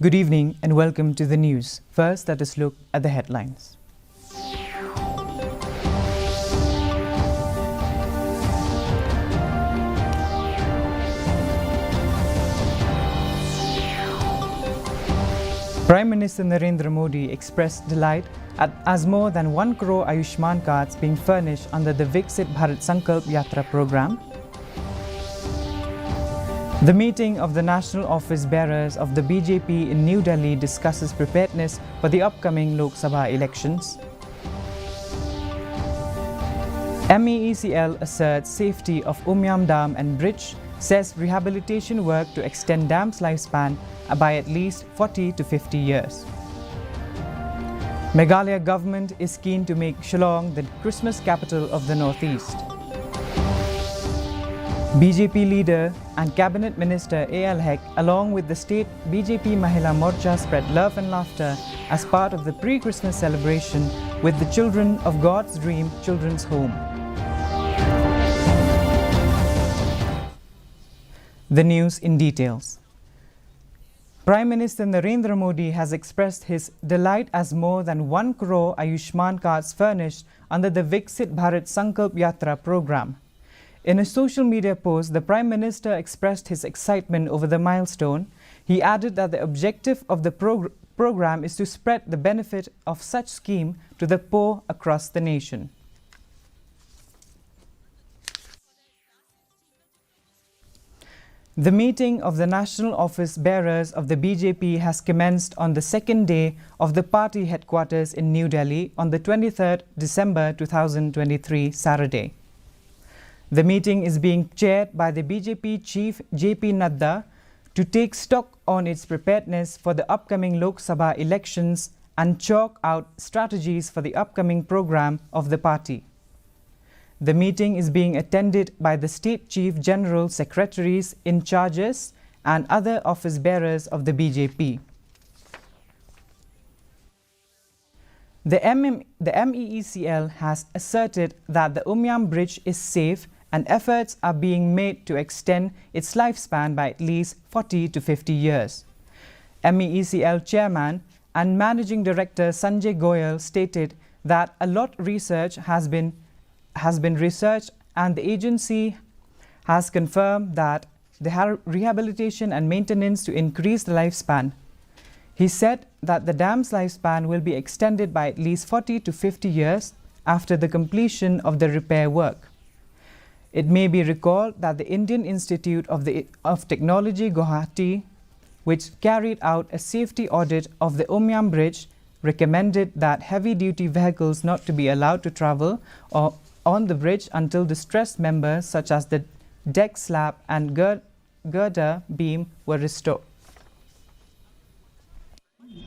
Good evening and welcome to the news. First, let us look at the headlines. Prime Minister Narendra Modi expressed delight as more than 1 crore Ayushman cards being furnished under the Viksit Bharat Sankalp Yatra program. The meeting of the national office bearers of the BJP in New Delhi discusses preparedness for the upcoming Lok Sabha elections. MEECL asserts safety of Umyam Dam and Bridge, says rehabilitation work to extend dam's lifespan by at least 40 to 50 years. Meghalaya government is keen to make Shillong the Christmas capital of the Northeast. BJP leader and Cabinet Minister A.L. Hek, along with the state BJP Mahila Morcha, spread love and laughter as part of the pre-Christmas celebration with the Children of God's Dream Children's Home. The news in details. Prime Minister Narendra Modi has expressed his delight as more than 1 crore Ayushman cards furnished under the Viksit Bharat Sankalp Yatra program. In a social media post, the Prime Minister expressed his excitement over the milestone. He added that the objective of the program is to spread the benefit of such scheme to the poor across the nation. The meeting of the national office bearers of the BJP has commenced on the second day of the party headquarters in New Delhi on the 23rd December 2023, Saturday. The meeting is being chaired by the BJP chief J.P. Nadda to take stock on its preparedness for the upcoming Lok Sabha elections and chalk out strategies for the upcoming program of the party. The meeting is being attended by the state chief general secretaries in charges and other office bearers of the BJP. The MEECL has asserted that the Umyam Bridge is safe and efforts are being made to extend its lifespan by at least 40 to 50 years. MEECL chairman and managing director Sanjay Goyal stated that a lot of research has been researched and the agency has confirmed that the rehabilitation and maintenance to increase the lifespan. He said that the dam's lifespan will be extended by at least 40 to 50 years after the completion of the repair work. It may be recalled that the Indian Institute of Technology Guwahati, which carried out a safety audit of the Umyam Bridge, recommended that heavy-duty vehicles not to be allowed to travel on the bridge until the stressed members such as the deck slab and girder beam were restored.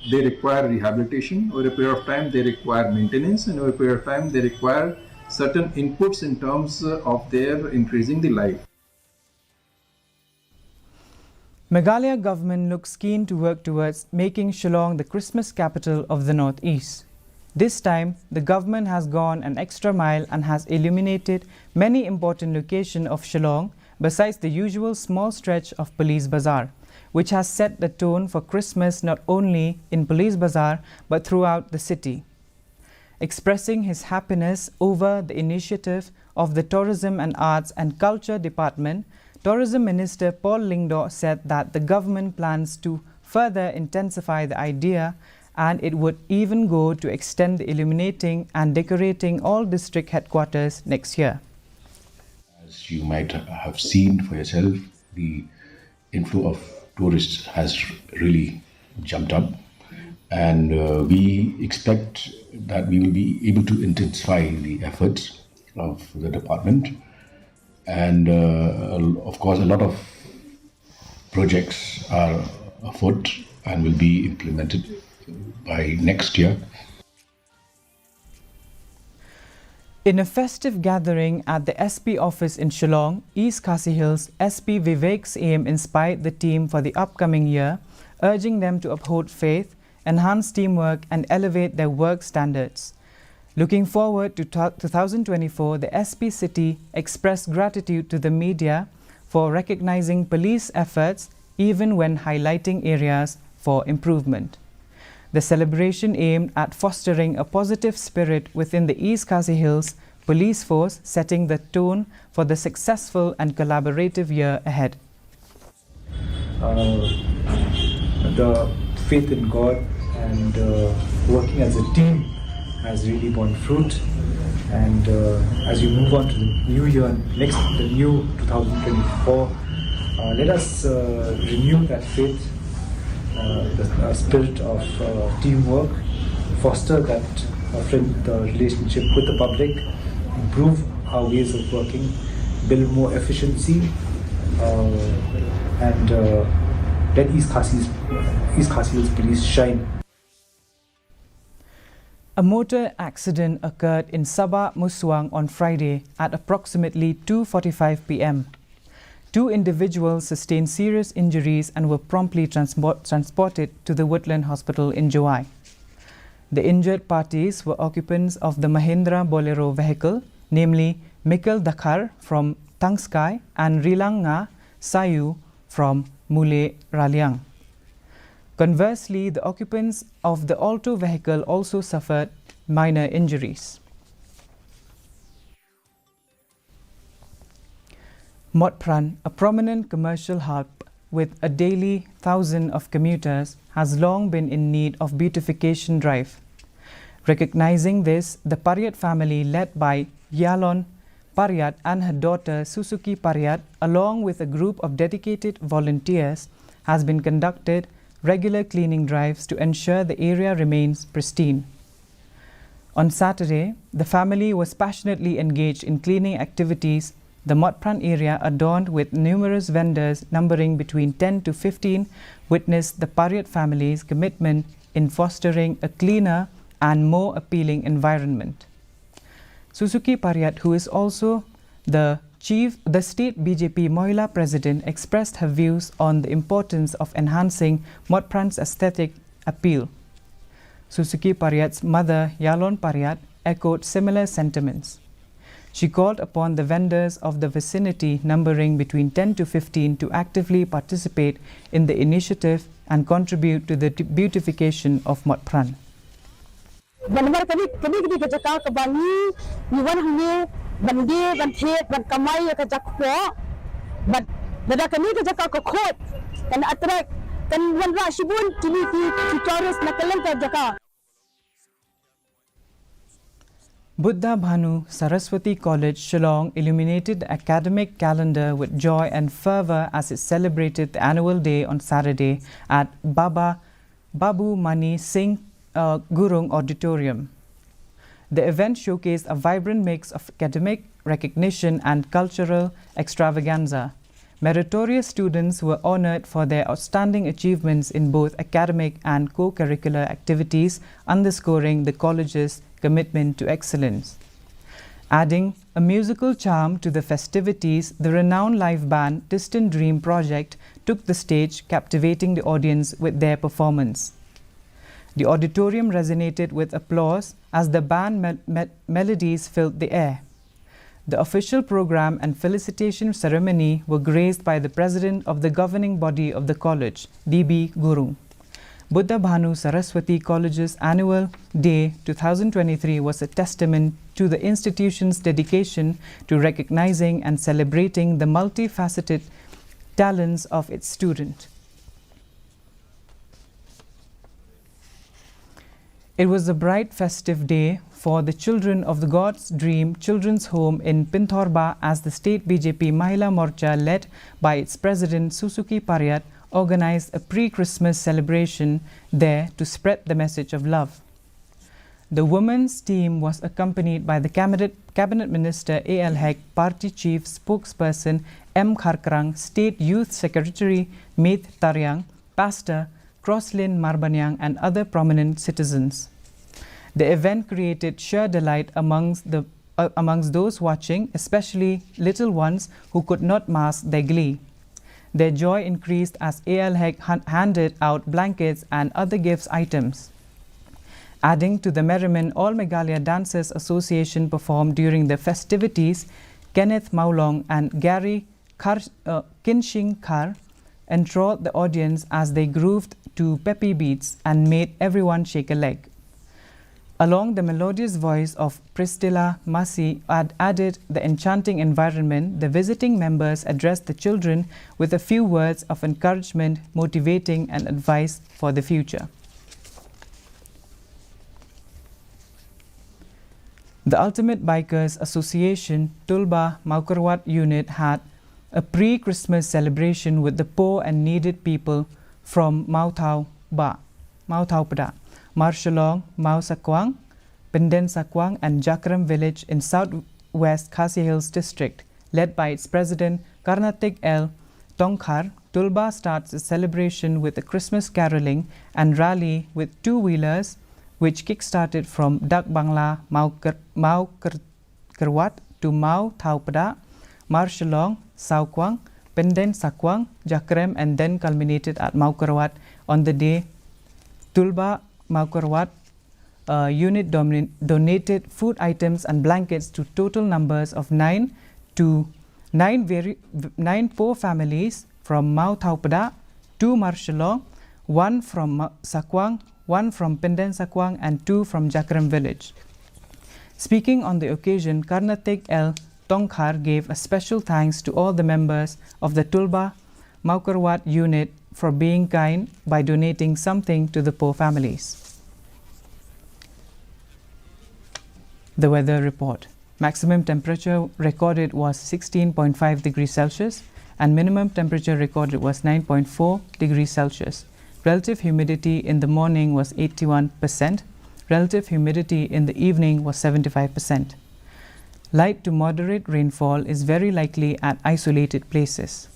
They require rehabilitation over a period of time, they require maintenance, and over a period of time they require certain inputs in terms of their increasing the life. Meghalaya government looks keen to work towards making Shillong the Christmas capital of the Northeast. This time, the government has gone an extra mile and has illuminated many important locations of Shillong besides the usual small stretch of Police Bazaar, which has set the tone for Christmas not only in Police Bazaar but throughout the city. Expressing his happiness over the initiative of the Tourism and Arts and Culture Department, Tourism Minister Paul Lyngdoh said that the government plans to further intensify the idea and it would even go to extend the illuminating and decorating all district headquarters next year. As you might have seen for yourself, the inflow of tourists has really jumped up, and we expect that we will be able to intensify the efforts of the department, and of course a lot of projects are afoot and will be implemented by next year. In a festive gathering at the SP office in Shillong, East Khasi Hills, SP Vivek's aim inspired the team for the upcoming year, urging them to uphold faith, enhance teamwork and elevate their work standards. Looking forward to 2024, the SP City expressed gratitude to the media for recognizing police efforts even when highlighting areas for improvement. The celebration aimed at fostering a positive spirit within the East Khasi Hills police force, setting the tone for the successful and collaborative year ahead. The faith in God and working as a team has really borne fruit. And as we move on to the new year, the new 2024, let us renew that faith, the spirit of teamwork, foster that the relationship with the public, improve our ways of working, build more efficiency, and let East Khasi Hills Police shine. A motor accident occurred in Sabah Musuang on Friday at approximately 2:45 p.m. Two individuals sustained serious injuries and were promptly transported to the Woodland Hospital in Juwai. The injured parties were occupants of the Mahindra Bolero vehicle, namely Mikkel Dakar from Tangskai and Rilanga Sayu from Mule Raliang. Conversely, the occupants of the Alto vehicle also suffered minor injuries. Motpran, a prominent commercial hub with a daily 1,000 of commuters, has long been in need of beautification drive. Recognizing this, the Paryat family, led by Yalon Paryat and her daughter Suzuki Paryat, along with a group of dedicated volunteers, has been conducted regular cleaning drives to ensure the area remains pristine. On Saturday, the family was passionately engaged in cleaning activities. The Motpran area, adorned with numerous vendors numbering between 10 to 15, witnessed the Paryat family's commitment in fostering a cleaner and more appealing environment. Suzuki Paryat, who is also the state BJP Mohila president, expressed her views on the importance of enhancing Motpran's aesthetic appeal. Suzuki Paryat's mother, Yalon Paryat, echoed similar sentiments. She called upon the vendors of the vicinity, numbering between 10 to 15, to actively participate in the initiative and contribute to the beautification of Motpran. Bandi bantet ban kamai ka jakpo but dada kami ka jakka ko khot kan attract kan wan ra shibun tini ti tourist na kalan ka jakka. Buddha Bhanu Saraswati College, Shillong, illuminated the academic calendar with joy and fervor as it celebrated the annual day on Saturday at Babu Mani Singh Gurung Auditorium. The event showcased a vibrant mix of academic recognition and cultural extravaganza. Meritorious students were honored for their outstanding achievements in both academic and co-curricular activities, underscoring the college's commitment to excellence. Adding a musical charm to the festivities, the renowned live band Distant Dream Project took the stage, captivating the audience with their performance. The auditorium resonated with applause as the band melodies filled the air. The official program and felicitation ceremony were graced by the president of the governing body of the college, D.B. Gurung. Buddha Bhanu Saraswati College's annual day 2023 was a testament to the institution's dedication to recognizing and celebrating the multifaceted talents of its students. It was a bright festive day for the children of the God's Dream Children's Home in Pinthorba as the state BJP Mahila Morcha, led by its president Suzuki Paryat, organized a pre-Christmas celebration there to spread the message of love. The women's team was accompanied by the Cabinet Minister A.L. Hek, Party Chief Spokesperson M. Kharkrang, State Youth Secretary Meet Taryang, Pastor Crosslin Marbanyang, and other prominent citizens. The event created sheer delight amongst those watching, especially little ones who could not mask their glee. Their joy increased as A.L. Hek handed out blankets and other gifts items. Adding to the merriment, all Meghalaya Dancers Association performed during the festivities. Kenneth Maulong and Gary Kinshing Kar enthralled the audience as they grooved to peppy beats and made everyone shake a leg. Along the melodious voice of Priscilla Masi added the enchanting environment, the visiting members addressed the children with a few words of encouragement, motivating and advice for the future. The Ultimate Bikers Association Tulba Maukarwat unit had a pre-Christmas celebration with the poor and needed people from Mau Thau Pada, Marshalong, Mau Sakwang, Pinden Sakwang and Jakram village in southwest Khasi Hills district. Led by its president Karnatik L. Tongkhar, Tulba starts its celebration with a Christmas caroling and rally with two-wheelers, which kick-started from Dak Bangla Mau Kerwat to Mau Thau Pada, Marshalong, Saukwang, Pinden Sakwang, Jakrem and then culminated at Mau Kerwat. On the day, Tulba Mau Kerwat unit donated food items and blankets to total numbers of 9 poor families from Mau Thau Pada, 2 Marshalong, 1 from Sakwang, 1 from Pinden Sakwang and 2 from Jakram village. Speaking on the occasion, Karnatik L. Tongkhar gave a special thanks to all the members of the Tulba Maukarwat unit for being kind by donating something to the poor families. The weather report. Maximum temperature recorded was 16.5 degrees Celsius and minimum temperature recorded was 9.4 degrees Celsius. Relative humidity in the morning was 81%. Relative humidity in the evening was 75%. Light to moderate rainfall is very likely at isolated places.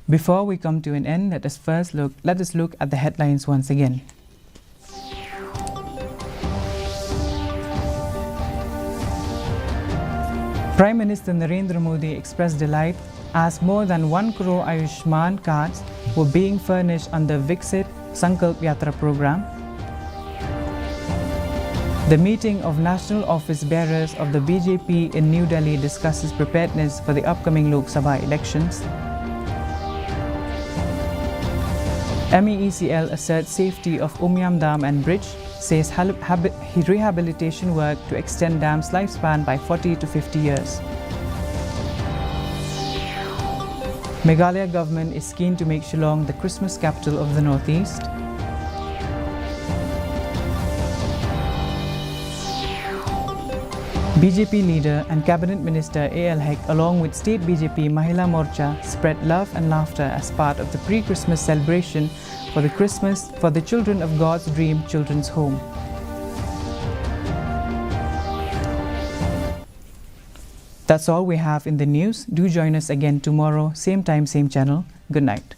Before we come to an end, let us look at the headlines once again. Prime Minister Narendra Modi expressed delight as more than 1 crore Ayushman cards were being furnished under Viksit Sankalp Yatra program. The meeting of national office bearers of the BJP in New Delhi discusses preparedness for the upcoming Lok Sabha elections. MEECL asserts safety of Umyam Dam and Bridge, says rehabilitation work to extend dam's lifespan by 40 to 50 years. Meghalaya government is keen to make Shillong the Christmas capital of the Northeast. BJP leader and Cabinet Minister A.L. Hek along with State BJP Mahila Morcha spread love and laughter as part of the pre-Christmas celebration for the children of God's Dream Children's Home. That's all we have in the news. Do join us again tomorrow, same time, same channel. Good night.